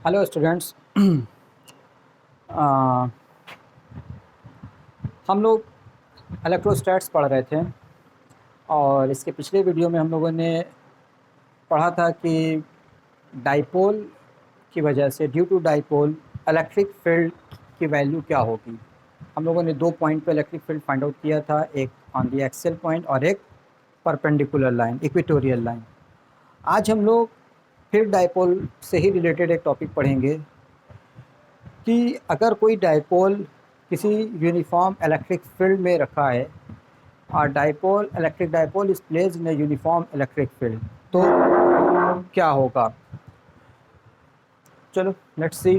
Hello students. हम लोग इलेक्ट्रोस्टैट्स पढ़ रहे थे और इसके पिछले वीडियो में हम लोगों ने पढ़ा था कि डाइपोल की वजह से due to dipole electric field की वैल्यू क्या होगी। हम लोगों ने 2 पॉइंट पे इलेक्ट्रिक फील्ड फाइंड आउट किया था, एक ऑन दी एक्सियल पॉइंट और एक परपेंडिकुलर लाइन, इक्वेटोरियल लाइन। आज हम लोग फिर डाइपोल से ही रिलेटेड एक टॉपिक पढ़ेंगे कि अगर कोई डाइपोल किसी यूनिफॉर्म इलेक्ट्रिक फील्ड में रखा है और electric dipole is placed in a uniform electric field, तो क्या होगा। चलो let's see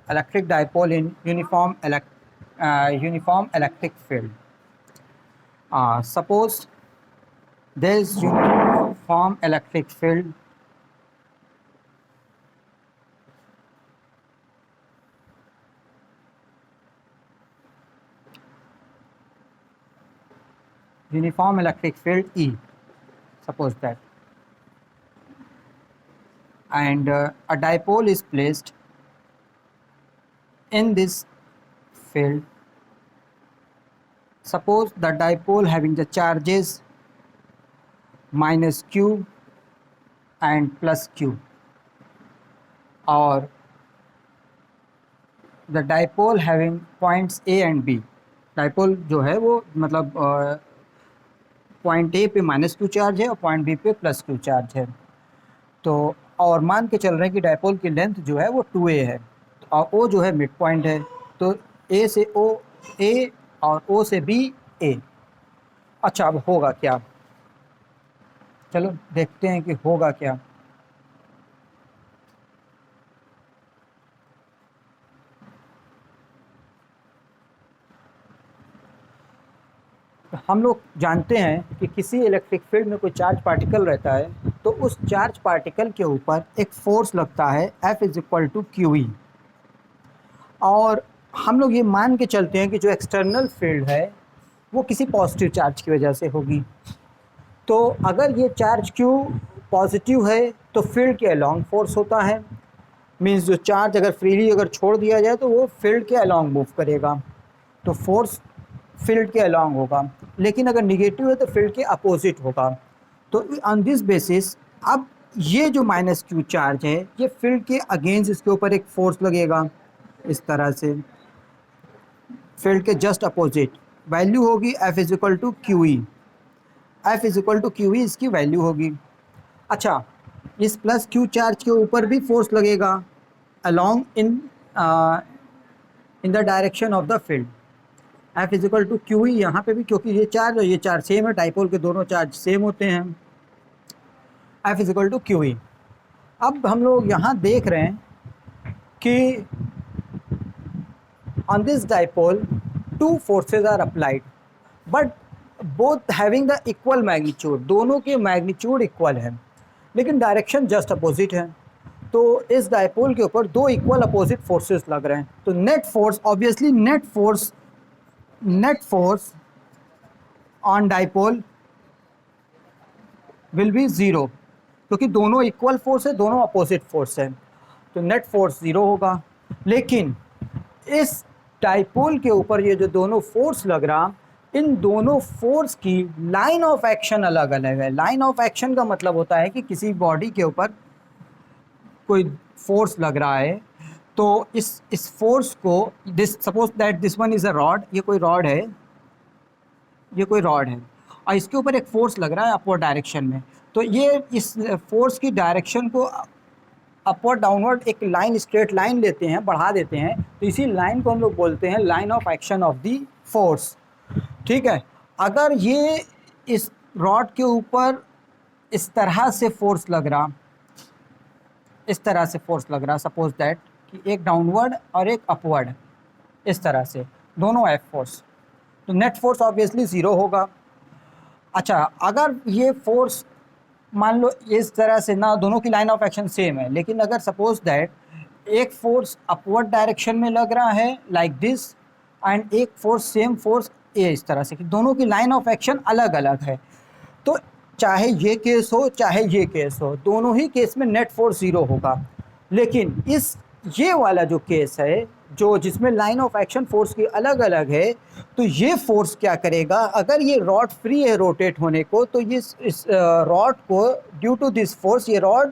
electric dipole in uniform electric field. Suppose there is uniform electric field E, suppose that, and a dipole is placed in this field. Suppose the dipole having the charges minus q and plus q, or the dipole having points A and B. Dipole जो है वो मतलब point A पे minus Q charge है और point B पे plus Q charge है। तो और मान के चल रहे हैं कि डाइपोल की लेंथ जो है वो 2a है और ओ जो है मिड पॉइंट है, तो ए से ओ ए और ओ से बी ए। अच्छा, अब होगा क्या, चलो देखते हैं कि होगा क्या। हम लोग जानते हैं कि किसी इलेक्ट्रिक फील्ड में कोई चार्ज पार्टिकल रहता है तो उस चार्ज पार्टिकल के ऊपर एक फोर्स लगता है F is equal to Q E, और हम लोग ये मान के चलते हैं कि जो एक्सटर्नल फील्ड है वो किसी पॉजिटिव चार्ज की वजह से होगी। तो अगर ये चार्ज Q पॉजिटिव है तो फील्ड के अलॉन्ग फोर्स होता है, मीन्स जो चार्ज अगर फ्रीली अगर छोड़ दिया जाए तो वो फील्ड के अलॉन्ग मूव करेगा, तो फोर्स फील्ड के अलॉन्ग होगा। लेकिन अगर निगेटिव है तो फील्ड के अपोजिट होगा। तो ऑन दिस बेसिस अब ये जो माइनस क्यू चार्ज है ये फील्ड के अगेंस्ट इसके ऊपर एक फोर्स लगेगा, इस तरह से फील्ड के जस्ट अपोजिट। वैल्यू होगी F is equal to Q E, F is equal to Q E इसकी वैल्यू होगी। अच्छा, इस प्लस क्यू चार्ज के ऊपर भी फोर्स लगेगा along in the direction of the field. F is equal to Q E यहाँ पे भी, क्योंकि ये चार्ज और ये चार्ज सेम है, डाइपोल के दोनों चार्ज सेम होते हैं। F is equal to Q E. अब हम लोग यहाँ देख रहे हैं कि on this dipole two forces are applied but both having the equal magnitude, दोनों के मैग्नीट्यूड इक्वल है लेकिन डायरेक्शन जस्ट अपोजिट है। तो इस डाइपोल के ऊपर दो इक्वल अपोजिट फोर्सेस लग रहे हैं, तो net force obviously net force on dipole will be zero, क्योंकि दोनों इक्वल फोर्स है, दोनों अपोजिट फोर्स है, तो नेट फोर्स ज़ीरो होगा। लेकिन इस डाइपोल के ऊपर ये जो दोनों फोर्स लग रहा, इन दोनों फोर्स की लाइन ऑफ एक्शन अलग अलग है। लाइन ऑफ एक्शन का मतलब होता है कि किसी बॉडी के ऊपर कोई फोर्स लग रहा है तो इस फोर्स को suppose that this one is a rod, ये कोई रॉड है, ये कोई रॉड है और इसके ऊपर एक फोर्स लग रहा है अपवर्ड डायरेक्शन में, तो ये इस फोर्स की डायरेक्शन को अपवर्ड डाउनवर्ड एक लाइन, स्ट्रेट लाइन लेते हैं, बढ़ा देते हैं, तो इसी लाइन को हम लोग बोलते हैं line of action of the force. ठीक है, अगर ये इस रॉड के ऊपर इस तरह से फोर्स लग रहा, इस तरह से फोर्स लग रहा, सपोज दैट कि एक डाउनवर्ड और एक अपवर्ड, इस तरह से दोनों एफ फोर्स, तो नेट फोर्स ऑब्वियसली ज़ीरो होगा। अच्छा, अगर ये फोर्स मान लो इस तरह से ना, दोनों की लाइन ऑफ एक्शन सेम है, लेकिन अगर सपोज दैट एक फोर्स अपवर्ड डायरेक्शन में लग रहा है लाइक दिस एंड एक फोर्स सेम फोर्स ए, इस तरह से कि दोनों की लाइन ऑफ एक्शन अलग अलग है, तो चाहे ये केस हो चाहे ये केस हो, दोनों ही केस में नेट फोर्स ज़ीरो होगा। लेकिन इस ये वाला जो केस है, जो जिसमें लाइन ऑफ एक्शन फोर्स की अलग अलग है, तो ये फोर्स क्या करेगा, अगर ये रॉड फ्री है रोटेट होने को, तो ये इस रॉड को ड्यू टू दिस फोर्स ये रॉड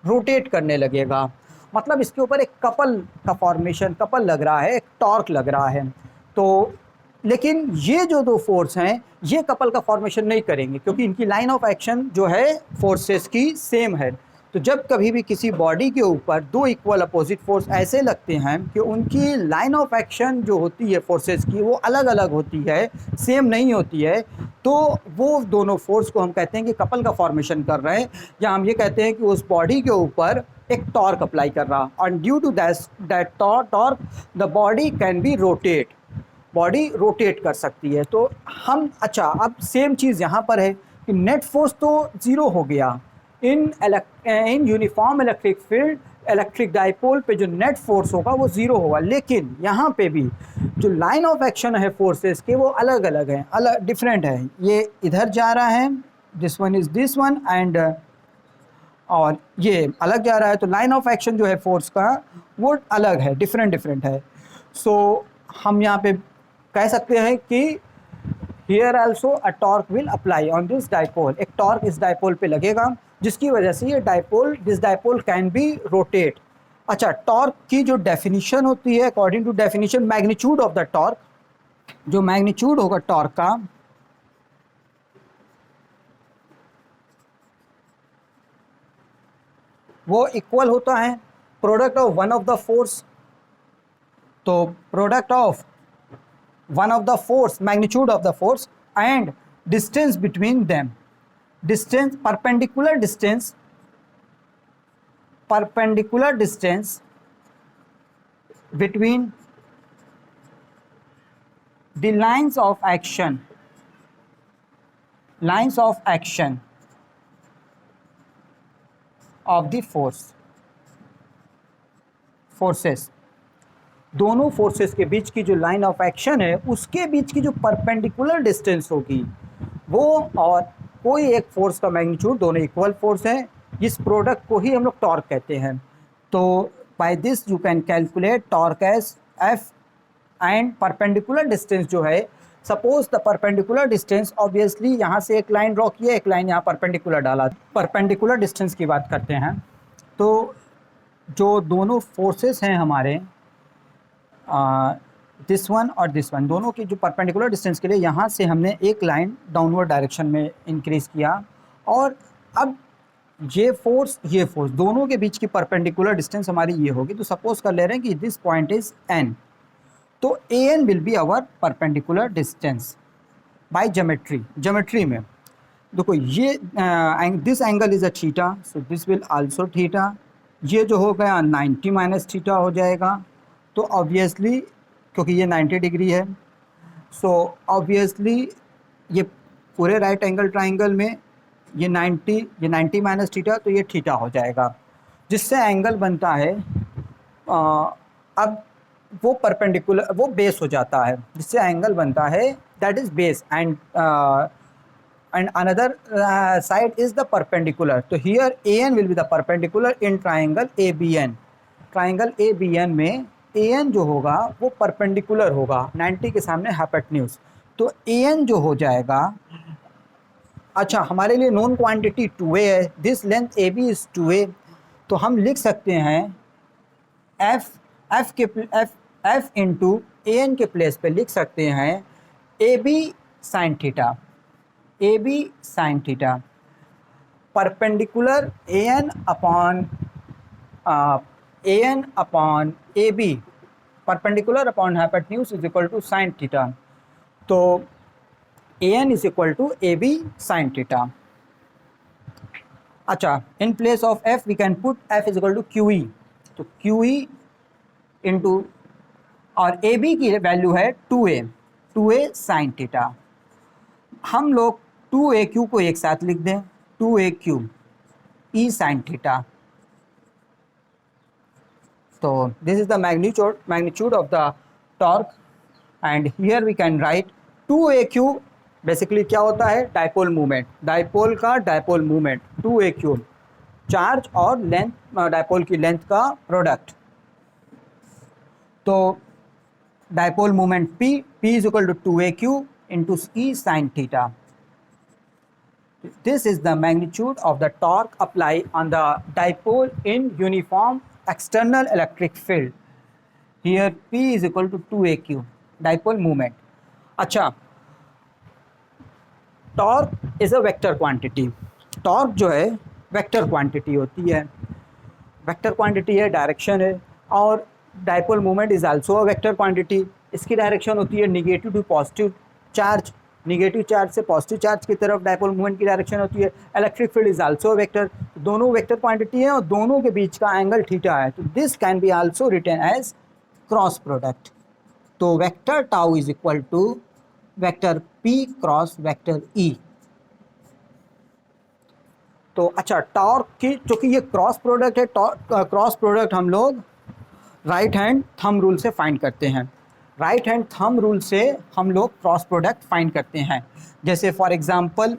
रोटेट करने लगेगा। मतलब इसके ऊपर एक कपल का फॉर्मेशन, कपल लग रहा है, एक टॉर्क लग रहा है। तो लेकिन ये जो दो फोर्स हैं ये कपल का फॉर्मेशन नहीं करेंगे, क्योंकि इनकी लाइन ऑफ एक्शन जो है फोर्सेस की सेम है। तो जब कभी भी किसी बॉडी के ऊपर दो इक्वल अपोजिट फोर्स ऐसे लगते हैं कि उनकी लाइन ऑफ एक्शन जो होती है फोर्सेस की वो अलग अलग होती है, सेम नहीं होती है, तो वो दोनों फोर्स को हम कहते हैं कि कपल का फॉर्मेशन कर रहे हैं, या हम ये कहते हैं कि उस बॉडी के ऊपर एक टॉर्क अप्लाई कर रहा, और due to that torque the body can be rotate, body rotate कर सकती है। तो हम अच्छा, अब सेम चीज़ यहाँ पर है कि नेट फोर्स तो ज़ीरो हो गया इन uniform electric field, electric dipole पे जो नेट फोर्स होगा वो ज़ीरो होगा। लेकिन यहाँ पे भी जो लाइन ऑफ एक्शन है फोर्सेस के वो अलग अलग हैं, अलग डिफरेंट है। ये इधर जा रहा है, this one is this one, and और ये अलग जा रहा है। तो लाइन ऑफ एक्शन जो है फोर्स का वो अलग है, डिफरेंट है। सो हम यहाँ पे कह सकते हैं कि here also a torque will apply on this dipole, एक टॉर्क इस डाइपोल पे लगेगा जिसकी वजह से ये dipole, this dipole can be rotate. अच्छा, टॉर्क की जो डेफिनेशन होती है according to definition, magnitude of the torque, जो मैग्नीट्यूड होगा टॉर्क का वो इक्वल होता है product of one of the force. तो product of one of the force, magnitude of the force, and distance between them, distance, perpendicular distance between the lines of action of the forces, दोनों forces के बीच की जो line of action है उसके बीच की जो perpendicular distance होगी वो, और कोई एक फोर्स का मैग्नीट्यूड, दोनों इक्वल फोर्स हैं, इस प्रोडक्ट को ही हम लोग टॉर्क कहते हैं। तो by this you can calculate torque as F, and perpendicular distance जो है, suppose the perpendicular distance, obviously यहाँ से एक लाइन ड्रॉ किया, एक लाइन यहाँ परपेंडिकुलर डाला, परपेंडिकुलर डिस्टेंस की बात करते हैं। तो जो दोनों फोर्सेस हैं हमारे, दिस वन और दिस वन, दोनों की जो परपेंडिकुलर डिस्टेंस के लिए यहाँ से हमने एक लाइन डाउनवर्ड डायरेक्शन में इंक्रीज़ किया, और अब ये फोर्स दोनों के बीच की परपेंडिकुलर डिस्टेंस हमारी ये होगी। तो सपोज कर ले रहे हैं कि दिस पॉइंट इज़ एन, तो A N will be our perpendicular distance by geometry में। देखो ये this angle is a theta, so this will also theta, ये जो हो गया 90 माइनस थीटा हो जाएगा। तो ऑब्वियसली क्योंकि ये 90 डिग्री है, सो ऑब्वियसली ये पूरे राइट एंगल ट्राइंगल में ये 90 माइनस थीटा, तो ये थीटा हो जाएगा, जिससे एंगल बनता है अब वो परपेंडिकुलर, वो बेस हो जाता है, जिससे एंगल बनता है that is base, and another side is the perpendicular. तो here A N will be the perpendicular in triangle A B N. Triangle A B N में ए एन जो होगा वो परपेंडिकुलर होगा 90 के सामने हाइपोटेन्यूज, तो ए एन जो हो जाएगा, अच्छा हमारे लिए नोन क्वांटिटी 2a है, this length A B is 2a, तो हम लिख सकते हैं एफ इंटू ए एन के प्लेस पे लिख सकते हैं A B sine theta, perpendicular A N upon A B, perpendicular upon hypotenuse is equal to sine theta. तो A N is equal to A B sine theta. अच्छा, in place of F we can put F is equal to Q E, तो Q E into, और A B की value है 2a sine theta. हम लोग 2aq को एक साथ लिख दें, 2aq E sine theta. So this is the magnitude of the torque, and here we can write 2aq basically क्या होता है, डाइपोल मूवमेंट, डाइपोल का डाइपोल मूवमेंट 2aq, चार्ज और लेंथ, डाइपोल की लेंथ का प्रोडक्ट। तो dipole movement P is equal to 2aq into E sin theta. This is the magnitude of the torque applied on the dipole in uniform external electric field. Here P is equal to 2aq, dipole moment. अच्छा, torque is a vector quantity. Torque जो है vector quantity होती है, vector quantity है, direction है, और dipole movement is also a vector quantity. इसकी direction होती है negative to positive charge, negative charge से पॉजिटिव चार्ज की तरफ डाइपोल मूवमेंट की डायरेक्शन होती है। Electric field is also vector, दोनों वेक्टर क्वांटिटी है और दोनों के बीच का एंगल थीटा है। तो this can be also written as cross product. तो vector tau is equal to vector P cross vector E। तो अच्छा, टॉर्क की चूंकि ये क्रॉस प्रोडक्ट है, क्रॉस प्रोडक्ट हम लोग राइट हैंड थंब रूल से फाइंड करते हैं। राइट हैंड थंब रूल से हम लोग क्रॉस प्रोडक्ट फाइंड करते हैं। जैसे for example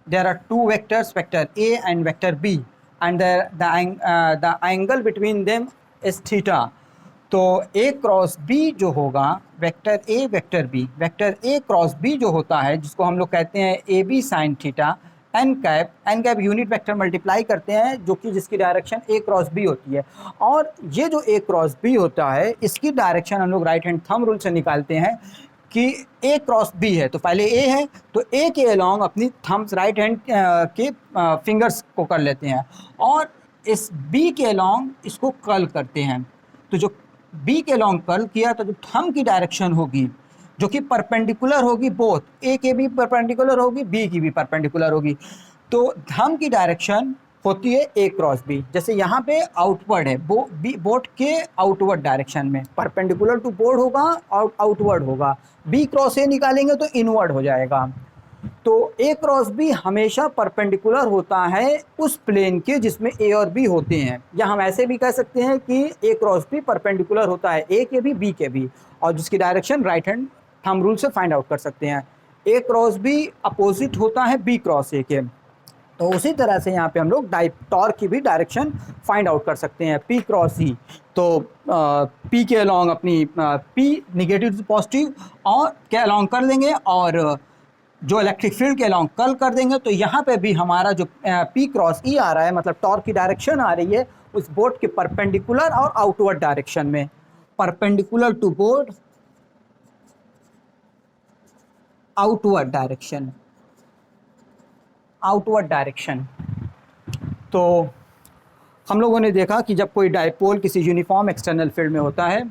there are two vectors, vector A and vector B, and the angle between them is theta। तो A क्रॉस B जो होगा, vector A vector B, vector A cross B जो होता है, जिसको हम लोग कहते हैं AB sine theta, n cap unit vector multiply करते हैं, जो कि जिसकी डायरेक्शन A क्रॉस B होती है। और ये जो A क्रॉस B होता है, इसकी डायरेक्शन हम लोग राइट हैंड थंब रूल से निकालते हैं कि A क्रॉस B है, तो पहले A है तो A के अलॉन्ग अपनी थम्स राइट हैंड के फिंगर्स को कर लेते हैं, और इस B के अलॉन्ग इसको कर्ल करते हैं। तो जो B के अलॉन्ग कर्ल किया, तो जो थंब की डायरेक्शन होगी, जो कि परपेंडिकुलर होगी, बोथ A के भी परपेंडिकुलर होगी, B की भी परपेंडिकुलर होगी। तो थंब की डायरेक्शन होती है A क्रॉस B। जैसे यहाँ पे आउटवर्ड है, बोर्ड के आउटवर्ड डायरेक्शन में, परपेंडिकुलर टू बोर्ड होगा और आउटवर्ड होगा। B क्रॉस A निकालेंगे तो इनवर्ड हो जाएगा। तो A क्रॉस B हमेशा परपेंडिकुलर होता है उस प्लेन के जिसमें A और B होते हैं, या हम ऐसे भी कह सकते हैं कि A क्रॉस B परपेंडिकुलर होता है A के भी B के भी, और जिसकी direction right hand thumb rule से फाइंड आउट कर सकते हैं। A क्रॉस B अपोजिट होता है B क्रॉस A के। तो उसी तरह से यहाँ पे हम लोग टॉर्क की भी डायरेक्शन फाइंड आउट कर सकते हैं, P क्रॉस E। तो P के अलॉन्ग अपनी P निगेटिव टू पॉजिटिव और के अलॉन्ग कर देंगे, और जो इलेक्ट्रिक फील्ड के अलॉन्ग कर्ल कर देंगे। तो यहाँ पे भी हमारा जो P क्रॉस E आ रहा है, मतलब टॉर्क की डायरेक्शन आ रही है उस बोर्ड के परपेंडिकुलर और आउटवर्ड डायरेक्शन में, perpendicular to board, outward direction, outward direction. तो हम लोगों ने देखा कि जब कोई डाइपोल किसी यूनिफॉर्म एक्सटर्नल फील्ड में होता है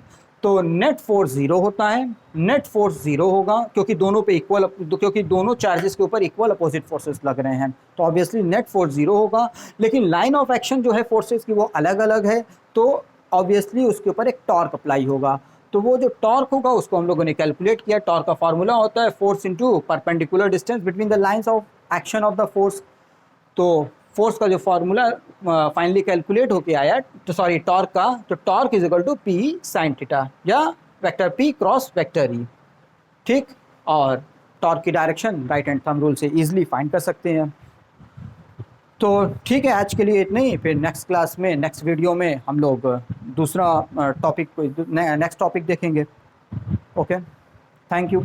तो नेट फोर्स ज़ीरो होता है। नेट फोर्स ज़ीरो होगा क्योंकि दोनों पे इक्वल, क्योंकि दोनों चार्जेस के ऊपर इक्वल अपोजिट फोर्सेस लग रहे हैं, तो ऑब्वियसली नेट फोर्स ज़ीरो होगा। लेकिन लाइन ऑफ एक्शन जो है फोर्सेस की वो अलग अलग है, तो ऑब्वियसली उसके ऊपर एक टॉर्क अप्लाई होगा। तो वो जो टॉर्क होगा उसको हम लोगों ने कैलकुलेट किया। टॉर्क का फार्मूला होता है force into perpendicular distance between the lines of action of the force. तो फोर्स का जो फार्मूला फाइनली कैलकुलेट होके आया, तो सॉरी टॉर्क का, तो torque is equal to P sine theta, या vector P cross vector E। ठीक, और टॉर्क की direction right hand thumb rule से इजीली फाइंड कर सकते हैं। तो ठीक है, आज के लिए इतना ही। फिर नेक्स्ट क्लास में, नेक्स्ट वीडियो में हम लोग दूसरा टॉपिक, नेक्स्ट टॉपिक देखेंगे। Okay, thank you.